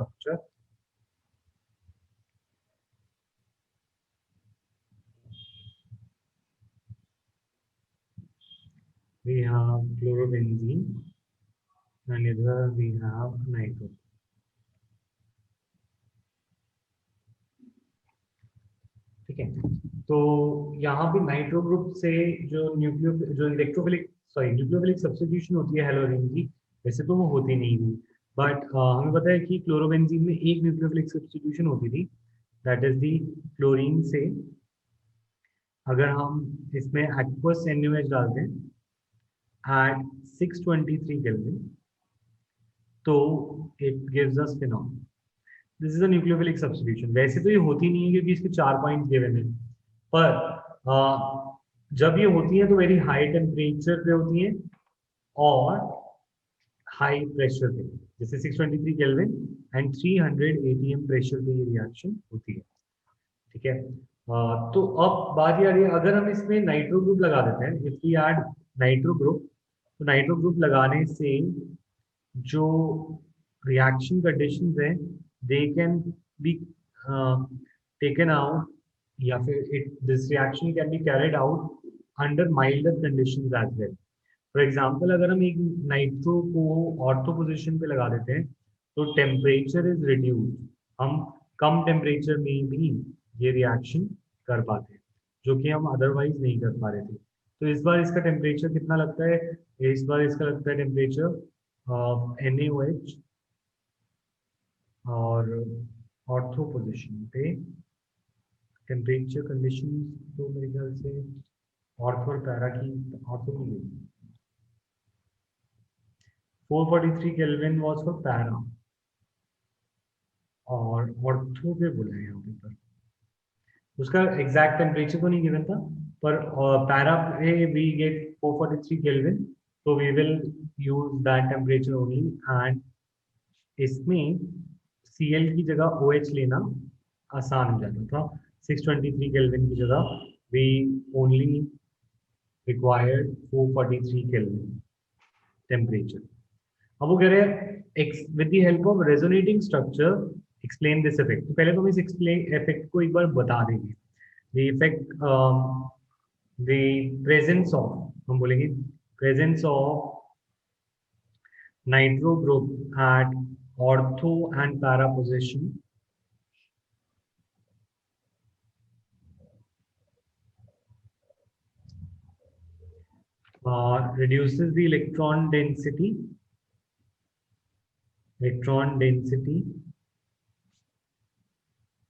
structure. We have chlorobenzene and here we have nitro. ठीक है, तो यहाँ पे नाइट्रो ग्रुप से जो न्यूक्लियोफिलिक सब्स्टिट्यूशन होती है हेलोजन की, वैसे तो वो होती नहीं थी, बट हमें पता है कि क्लोरोबेंजीन में एक न्यूक्लियोफिलिक सब्स्टिट्यूशन होती थी, दैट इज दी क्लोरीन से अगर हम इसमें एक्वस NaOH डालते हैं at 623 Kelvin, तो it gives us phenol. This is a nucleophilic substitution. वैसे तो ये होती नहीं है क्योंकि इसके 4 पॉइंट्स गिवन हैं, पर जब ये होती है तो वेरी हाई टेम्परेचर पे होती है और हाई प्रेशर पे, जैसे 623 केल्विन एंड 300 ATM प्रेशर पे ये रिएक्शन होती है. ठीक है, तो अब बात ये आ रही है, अगर हम इसमें नाइट्रो ग्रुप लगा देते हैं, if we add nitro group, तो नाइट्रो ग्रुप लगाने से जो रिएक्शन कंडीशंस हैं they can be taken out, या फिर this reaction can be carried out under milder conditions as well. For example, अगर हम एक नाइट्रो को ऑर्थो पोजीशन पे लगा देते हैं तो टेम्परेचर इज रिड्यूस्ड, हम कम टेम्परेचर में भी ये रिएक्शन कर पाते हैं, जो कि हम अदरवाइज नहीं कर पा रहे थे. तो इस बार इसका टेम्परेचर कितना लगता है, इस बार इसका लगता है टेम्परेचर NaOH और ऑर्थो पोजीशन पे टेम्परेचर कंडीशन तो मेरे ख्याल से ऑर्थो और पैरा की, ऑर्थो की 443 केल्विन वाज फॉर पैरा और ऑर्थो पे बोला है यहाँ पर, उसका एग्जैक्ट टेम्परेचर तो नहीं गिवन था, पर पैरा पे वी गेट 443 केल्विन, तो we will use that temperature only. And इसमें Cl की जगह OH लेना आसान हो जाता था. 623 केल्विन की जगह we only required 443 kelvin temperature. अब वो कह रहे हैं with the help of resonating structure explain this effect. तो पहले तो हम इस इफेक्ट को एक बार बता देंगे. The effect, the presence of, हम बोलेंगे presence of nitro group at ortho and para position reduces the electron density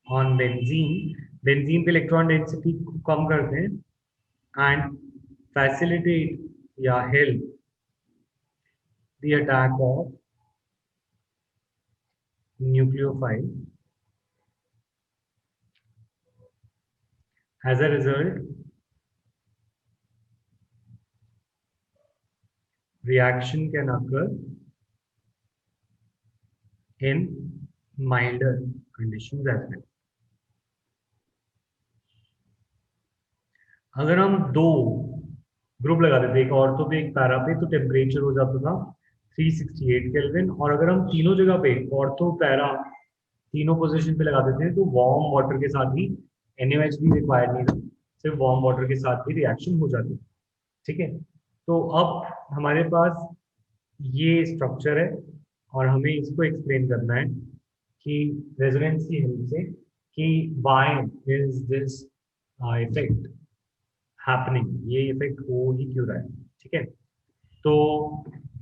on benzene. Benzene पे electron density कम करते हैं and facilitate या help the attack of nucleophile. As a result, reaction can occur in milder conditions as well. अगर हम दो group लगा देते, एक ऑर्थो पे एक पैरा पे, तो टेम्परेचर हो जाता था 368 केल्विन. और अगर हम तीनों जगह पे ऑर्थो पैरा तीनों पोजीशन पे लगा देते हैं तो वार्म वाटर के साथ ही, NaOH भी रिक्वायर्ड नहीं था, सिर्फ वार्म वाटर के साथ भी रिएक्शन हो जाती है. ठीक है, तो अब हमारे पास ये स्ट्रक्चर है और हमें इसको एक्सप्लेन करना है कि रेजोनेंस की हेल्प से कि why is this effect happening, ये इफेक्ट हो ही क्यों रहा है. ठीक है, तो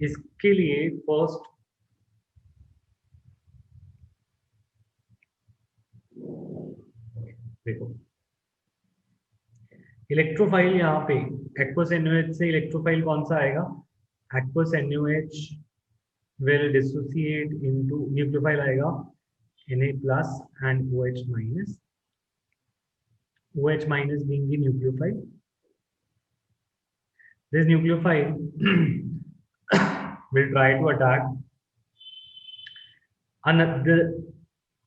इसके लिए फर्स्ट देखो, इलेक्ट्रोफाइल यहाँ पे एक्वस NaOH से इलेक्ट्रोफाइल कौन सा आएगा, aqueous NaOH will dissociate into nucleophile आएगा Na plus and OH minus. OH minus being the nucleophile. This nucleophile will try to attack another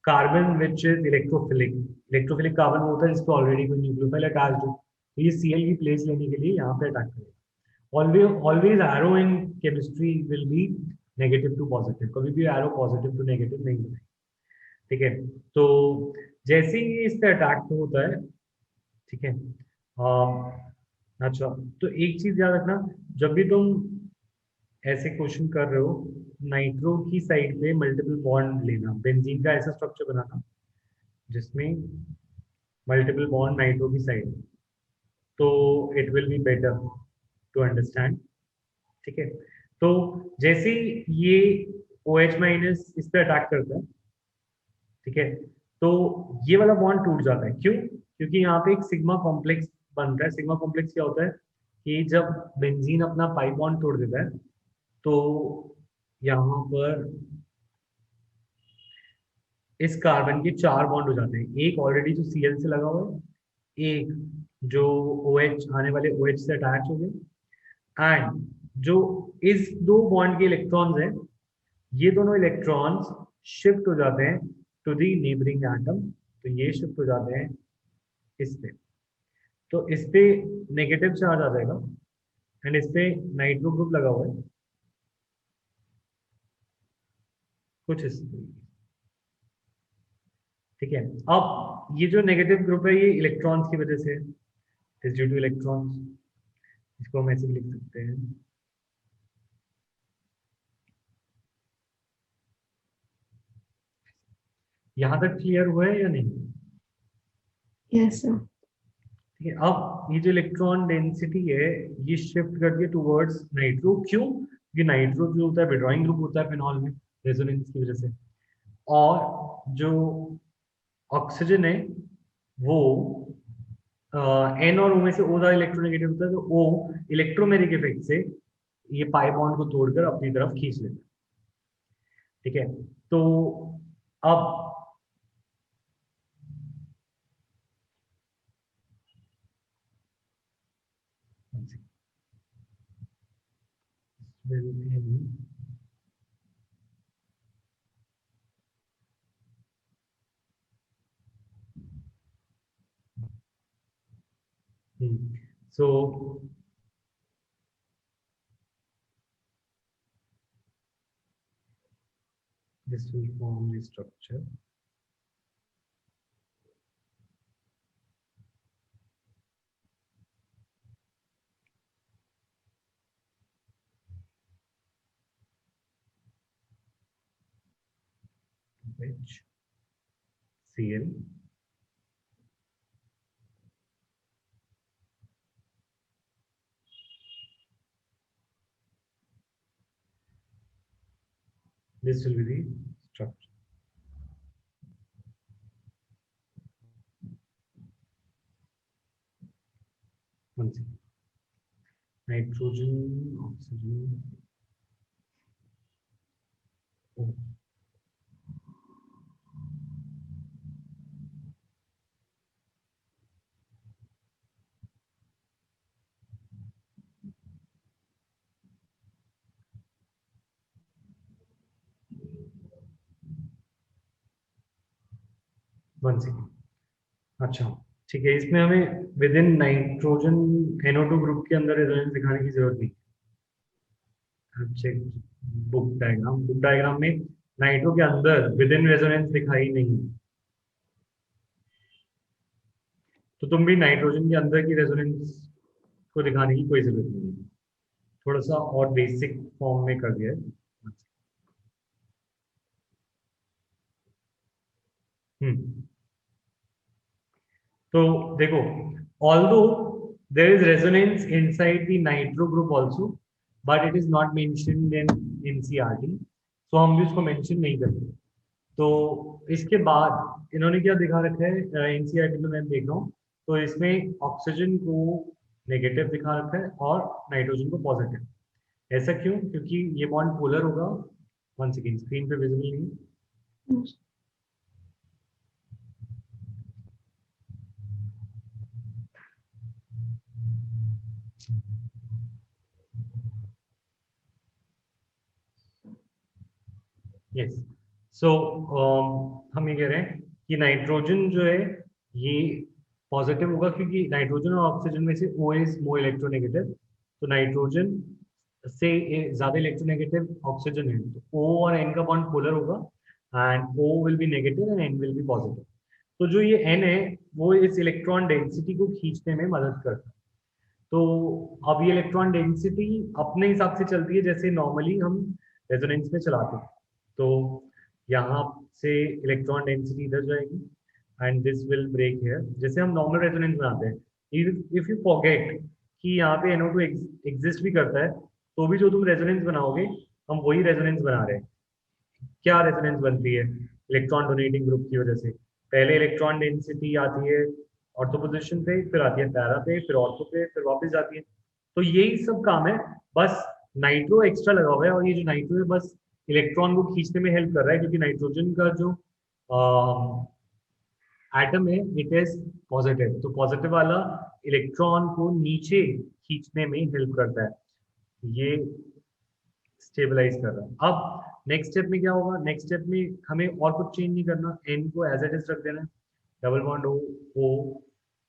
carbon which is electrophilic. Electrophilic carbon होता है जिसको already कोई nucleophile attached हो, तो ये Cl की place लेने के लिए यहाँ पे अटैक करेगा. Always arrow in chemistry will be negative to positive, कभी भी एरो पॉजिटिव टू नेगेटिव नहीं बनेगा. ठीक है। तो जैसे ही ये इस पे अटैक होता है, ठीक है, अच्छा, तो एक चीज याद रखना, जब भी तुम ऐसे क्वेश्चन कर रहे हो, नाइट्रो की साइड पे मल्टीपल बॉन्ड लेना, बेंजीन का ऐसा स्ट्रक्चर बनाना जिसमें मल्टीपल बॉन्ड नाइट्रो की साइड, तो it will be better to understand. ठीक है। तो जैसे ही ये OH माइनस इस पे अटैक करता है, ठीक है, तो ये वाला बॉन्ड टूट जाता है। क्यों? क्योंकि यहाँ पे एक सिग्मा कॉम्प्लेक्स बन रहा है। सिग्मा कॉम्प्लेक्स क्या होता है कि जब बेंजीन अपना पाई बॉन्ड तोड़ देता है, तो यहाँ पर इस कार्बन के 4 बॉन्ड हो जाते हैं। एक ऑलरेडी जो Cl से लगा हुआ है, एक जो OH आने वाले OH से अटैच हो गए, एंड जो इस दो बॉन्ड के इलेक्ट्रॉन्स हैं, ये दोनों इलेक्ट्रॉन्स शिफ्ट हो जाते हैं टू दी नेबरिंग एटम। तो ये शिफ्ट हो जाते हैं इस पे, तो इस पे नेगेटिव चार्ज आ जाएगा, एंड इस पे नाइट्रो ग्रुप लगा हुआ है कुछ इस, ठीक है। अब ये जो नेगेटिव ग्रुप है, ये इलेक्ट्रॉन्स की वजह से इज ड्यू टू इलेक्ट्रॉन्स। इसको हम ऐसे भी लिख सकते हैं। यहां तक क्लियर हुआ है या नहीं? Yes sir. ठीक है। अब ये जो इलेक्ट्रॉन डेंसिटी है, ये शिफ्ट करती है टुवर्ड्स नाइट्रो। क्यों? क्योंकि नाइट्रो जो होता है विड्रॉइंग ग्रुप होता है फिनॉल में, रेजोनेंस की वजह से। और जो ऑक्सीजन है वो N और O में से O ज्यादा इलेक्ट्रोनेगेटिव होता है, तो O इलेक्ट्रोमेरिक इफेक्ट से ये पाई बॉन्ड को तोड़कर अपनी तरफ खींच लेता है। ठीक है। तो अब सो this will form the structure which Cl this will be the structure. One second. Nitrogen, oxygen. Oh. One second. अच्छा, ठीक है। इसमें हमें with in nitrogen NO2 group के अंदर रेजोनेंस दिखाने की जरूरत नहीं। चेक बुक डायग्राम में नाइट्रो के अंदर विद इन रेजोनेंस दिखाई नहीं, तो तुम भी नाइट्रोजन के अंदर की रेजोनेंस को दिखाने की कोई जरूरत नहीं है। थोड़ा सा और बेसिक फॉर्म में कर दिया है। हम्म। तो देखो, although there is resonance inside the nitro group also, but it is not mentioned in NCERT, so हम भी उसको मेंशन नहीं करते। तो इसके बाद इन्होंने क्या दिखा रखा है NCERT में, मैं देख रहा हूँ, तो इसमें ऑक्सीजन को नेगेटिव दिखा रखा है और नाइट्रोजन को पॉजिटिव। ऐसा क्यों? क्योंकि ये बॉन्ड पोलर होगा। वन सेकेंड, स्क्रीन पे विजिबल नहीं है। यस। सो हम ये कह रहे हैं कि नाइट्रोजन जो है ये पॉजिटिव होगा, क्योंकि नाइट्रोजन और ऑक्सीजन में से O इज मोर इलेक्ट्रोनेगेटिव। तो नाइट्रोजन से ज्यादा इलेक्ट्रोनेगेटिव ऑक्सीजन है, तो O और N का बॉन्ड पोलर होगा। and O will be negative and N will be positive. तो जो ये N है वो इस इलेक्ट्रॉन डेंसिटी को खींचने में मदद करता है। तो अब ये इलेक्ट्रॉन डेंसिटी अपने हिसाब से चलती है जैसे नॉर्मली हम रेजोनेंस में चलाते हैं। तो यहाँ से इलेक्ट्रॉन डेंसिटी इधर जाएगी and this will break here, जैसे हम नॉर्मल रेजोनेंस बनाते हैं। इफ यू फॉरगेट कि यहाँ पे NO2 एग्जिस्ट भी करता है, तो भी जो तुम रेजोनेंस बनाओगे हम वही रेजोनेंस बना रहे हैं। क्या रेजोनेंस बनती है इलेक्ट्रॉन डोनेटिंग ग्रुप की वजह से? पहले इलेक्ट्रॉन डेंसिटी आती है ऑर्थो पोजीशन पे, फिर आती है पैरा पे, फिर ऑर्थो पे, फिर वापस जाती है। तो यही सब काम है, बस नाइट्रो एक्स्ट्रा लगा हुआ है, और ये जो नाइट्रो है बस इलेक्ट्रॉन को खींचने में हेल्प कर रहा है, क्योंकि नाइट्रोजन का जो एटम है इट इज पॉजिटिव, तो पॉजिटिव वाला इलेक्ट्रॉन को नीचे खींचने में हेल्प करता है, ये स्टेबलाइज कर रहा है। अब नेक्स्ट स्टेप में क्या होगा? नेक्स्ट स्टेप में हमें और कुछ चेंज नहीं करना, N को एज इट इज रख देना है, double bond O O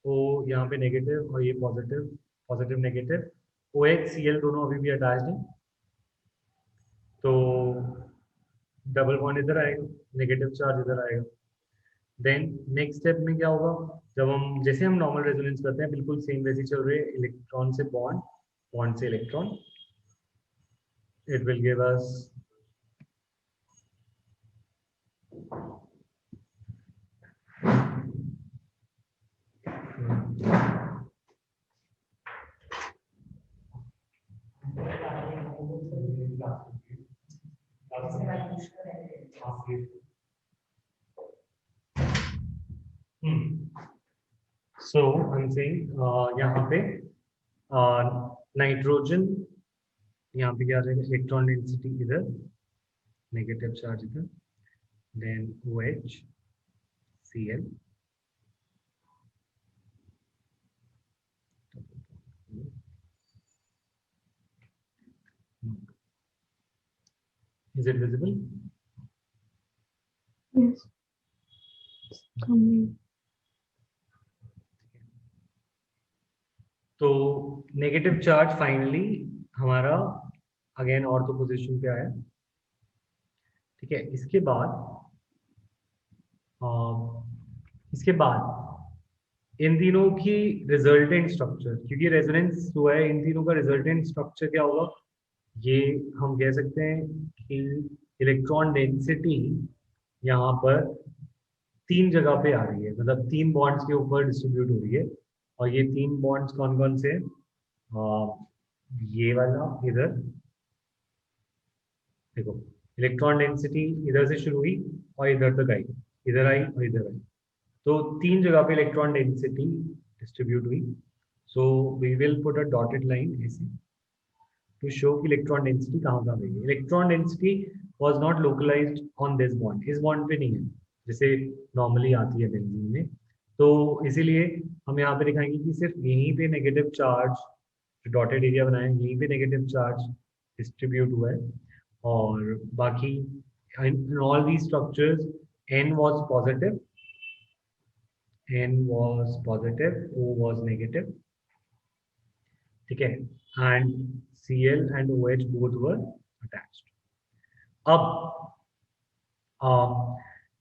O यहाँ पे नेगेटिव और ये positive, positive negative, OH Cl दोनों अभी भी अटैच्ड है, तो डबल बॉन्ड इधर आएगा, नेगेटिव चार्ज इधर आएगा। देन नेक्स्ट स्टेप में क्या होगा? जब हम जैसे हम नॉर्मल रेजोनेंस करते हैं बिल्कुल सेम वैसे चल रहे हैं, इलेक्ट्रॉन से बॉन्ड, बॉन्ड से electron, it will give us so I'm saying यहाँ पे नाइट्रोजन, यहाँ पे क्या आ जाएगा? इलेक्ट्रॉन डेंसिटी इधर, नेगेटिव चार्ज इधर, then OH Cl, is it visible? Yes. Coming. तो नेगेटिव चार्ज फाइनली हमारा अगेन ऑर्थो पोजीशन पे आया, ठीक है। इसके बाद इन तीनों की रिजल्टेंट स्ट्रक्चर, क्योंकि रेजोनेंस हुआ है, इन तीनों का रिजल्टेंट स्ट्रक्चर क्या होगा? ये हम कह सकते हैं कि इलेक्ट्रॉन डेंसिटी यहाँ पर 3 जगह पे आ रही है, मतलब 3 बॉन्ड्स के ऊपर डिस्ट्रीब्यूट हो रही है, और ये 3 बॉन्ड्स कौन कौन से? ये वाला इधर देखो, इलेक्ट्रॉन डेंसिटी इधर से शुरू हुई और इधर तक आई, इधर आई और इधर आई, तो 3 जगह पे इलेक्ट्रॉन डेंसिटी डिस्ट्रीब्यूट हुई। So we will put a dotted line ऐसे टू शो कि इलेक्ट्रॉन डेंसिटी कहाँ कहाँ गई है। Electron density was not localized on this bond, इस बॉन्ड पे नहीं है जैसे नॉर्मली आती है बेंजीन में, तो इसीलिए हम यहाँ पे दिखाएंगे कि सिर्फ यहीं पे नेगेटिव चार्ज डॉटेड एरिया बनाया है, यहीं पे नेगेटिव चार्ज डिस्ट्रीब्यूट हुआ है, और बाकी in all these structures N was positive, O was negative, ठीक है, and Cl and OH both were attached.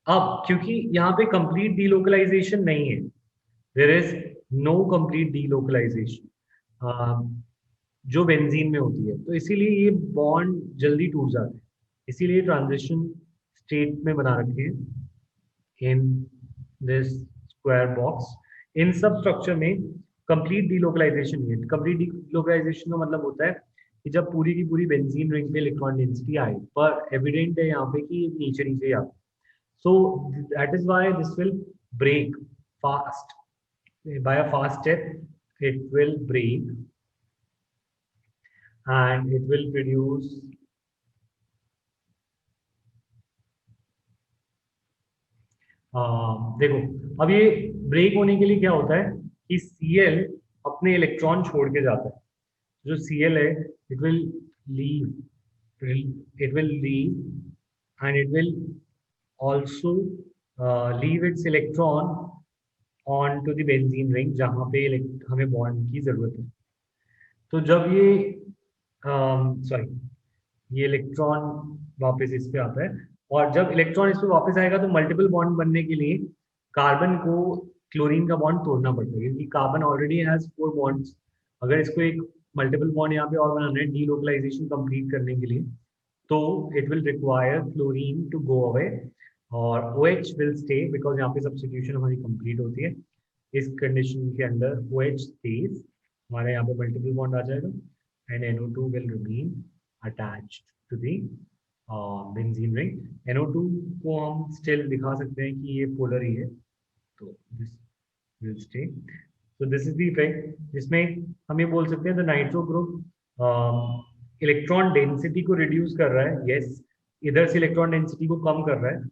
अब क्योंकि यहाँ पे कंप्लीट डीलोकलाइजेशन नहीं है, there is no complete delocalization जो बेंजीन में होती है, तो इसीलिए ये बॉन्ड जल्दी टूट जाते हैं, इसीलिए ट्रांजिशन स्टेट में बना रखे हैं इन दिस स्क्वायर बॉक्स। इन सब स्ट्रक्चर में कंप्लीट डीलोकलाइजेशन नहीं है। कंप्लीट डीलोकलाइजेशन का मतलब होता है कि जब पूरी की पूरी बेंजीन रिंग पे इलेक्ट्रॉन डेंसिटी आए, पर एविडेंट है यहाँ पे कि नीचे नीचे ही आता, so that is why this will break fast, by a fast step it will break and it will produce देखो, अब ये ब्रेक होने के लिए क्या होता है कि Cl अपने इलेक्ट्रॉन छोड़ के जाता है, जो Cl है it will leave and it will also leave its electron on to the benzene ring जहाँ पे हमें बॉन्ड की जरूरत है। तो जब ये सॉरी ये इलेक्ट्रॉन वापस इस पे आता है और जब इलेक्ट्रॉन इस पे वापस आएगा तो मल्टीपल बॉन्ड बनने के लिए कार्बन को क्लोरीन का बॉन्ड तोड़ना पड़ता है, क्योंकि कार्बन ऑलरेडी हैज 4 बॉन्ड्स। अगर इसको एक मल्टीपल बॉन्ड यहाँ पे और बनाना है डीलोकलाइजेशन कंप्लीट करने के लिए, तो it will require chlorine to go away और OH विल स्टे, बिकॉज यहाँ पे सब्स्टिट्यूशन हमारी कंप्लीट होती है। इस कंडीशन के अंदर OH स्टेज, हमारे यहाँ पे मल्टीपल बॉन्ड आ जाएगा and NO2 will remain attached to the benzene ring. NO2 को हम स्टिल दिखा सकते हैं कि ये पोलर ही है, तो this will stay. So this is the effect जिसमें हम ये बोल सकते हैं the nitro group electron density को रिड्यूस कर रहा है, यस इधर से इलेक्ट्रॉन डेंसिटी को कम कर रहा है,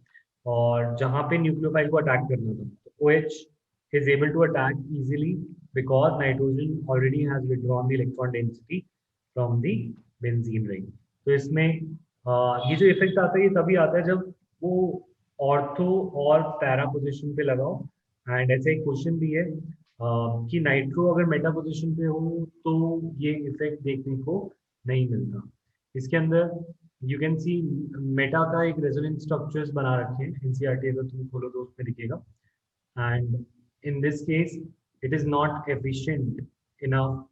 और जहां पे न्यूक्लियोफाइल को अटैक करना था तो OH is able to attack easily because nitrogen already has withdrawn the electron density from the benzene ring। तो इसमें ये जो इफेक्ट आता है ये तभी आता है जब वो ऑर्थो और पैरा पोजिशन पे लगाओ। एंड ऐसे एक क्वेश्चन भी है कि नाइट्रो अगर मेटा पोजिशन पे हो तो ये इफेक्ट देखने को नहीं मिलता। इसके अंदर यू कैन सी मेटा का एक रेजोनेंस स्ट्रक्चर्स बना रखे हैं, एनसीईआरटी अगर तुम खोलो तो उसमें दिखेगा। And in this case it is not efficient enough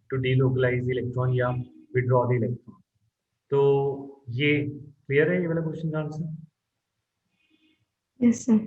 to delocalize electron या विड्रॉ द इलेक्ट्रॉन। तो ये क्लियर है ये वाला क्वेश्चन का आंसर? Yes, sir.